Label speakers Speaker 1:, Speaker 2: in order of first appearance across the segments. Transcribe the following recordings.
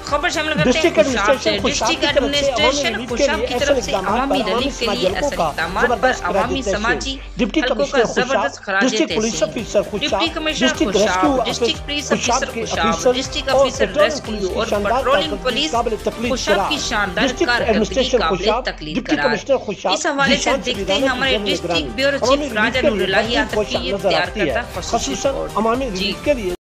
Speaker 1: خبر شامل کرتے ہیں خوشاب سے۔ ڈسٹرکٹ ایڈمنسٹریشن خوشاب کی طرف سے عوامی ریلیف کے لیے ایسے اقدامات پر عوامی سماجی حلقوں کا زبردست خراج تحسین۔ Deputy commissioner Khushab, district police officer Khushab, district officer rescue اور پیٹرولنگ پولیس خوشاب کی شاندار کارکردگی قابل تقلید قرار۔ اس حوالے سے دیکھتے ہیں ہمارے ڈسٹرکٹ بیورو چیف راجہ نور اللہ عاطف کی یہ تیار کرتا خصوصی رپورٹ۔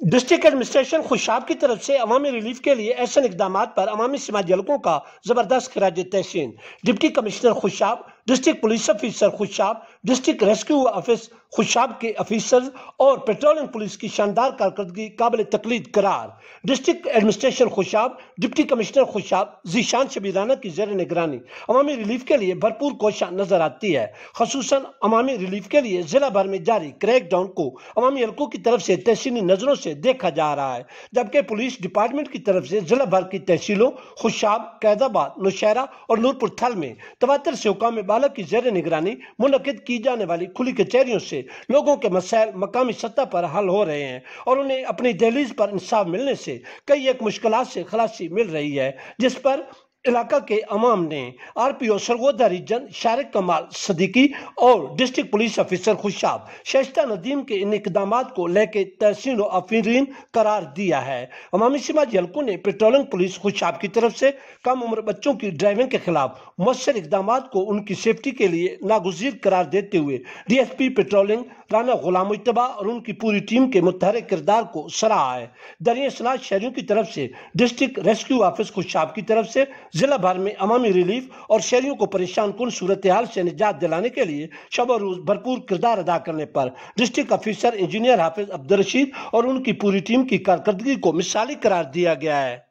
Speaker 2: ڈسٹرکٹ ایڈمنسٹریشن خوشاب کی طرف سے عوامی ریلیف کے لیے احسن اقدامات پر عوامی سماجی حلقوں کا زبردست خراج تحسین۔ Deputy commissioner Khushab, district police officer Khushab, district rescue office Khushab کے افیسرز اور پیٹرولنگ پولیس کی شاندار کارکردگی قابل تقلید قرار۔ District administration Khushab, deputy commissioner Khushab Zeeshan شبیرانہ کی زیر نگرانی عوامی ریلیف کے لیے بھرپور کوشاں نظر آتی ہے۔ خصوصاً عوامی ریلیف کے لیے ضلع بھر میں جاری کریک ڈاؤن کو عوامی حلقوں کی طرف سے تحسینی نظروں سے دیکھا جا رہا ہے، جبکہ پولیس ڈپارٹمنٹ کی طرف سے ضلع بھر کی تحصیلوں خوشاب، قید آباد، نوشہرہ اور نورپور تھل میں تواتر سے حکام بالا کی زیر نگرانی منعقد کی جانے والی کھلی کچہریوں سے لوگوں کے مسائل مقامی سطح پر حل ہو رہے ہیں اور انہیں اپنی دہلیز پر انصاف ملنے سے کئی ایک مشکلات سے خلاصی مل رہی ہے، جس پر علاقہ کے عوام نے آر پی او سرگودا ریجن شارق کمال صدیقی اور ڈسٹرکٹ پولیس افیسر خوشاب شائستہ ندیم کے ان اقدامات کو لے کے تحسین و آفرین قرار دیا ہے۔ عوامی سماجی حلقوں نے پیٹرولنگ پولیس خوشاب کی طرف سے کم عمر بچوں کی ڈرائیونگ کے خلاف مؤثر اقدامات کو ان کی سیفٹی کے لیے ناگزیر قرار دیتے ہوئے D S P patrolling Rana Ghulam Mujtaba اور ان کی پوری ٹیم کے متحرک کردار کو سراہا ہے۔ دریا اصلاح شہریوں کی طرف سے ڈسٹرکٹ ریسکیو آفس خوشاب کی طرف سے ضلع بھر میں عوامی ریلیف اور شہریوں کو پریشان کن صورتحال سے نجات دلانے کے لیے شب و روز بھرپور کردار ادا کرنے پر ڈسٹرکٹ افیسر انجینئر حافظ عبدالرشید اور ان کی پوری ٹیم کی کارکردگی کو مثالی قرار دیا گیا ہے۔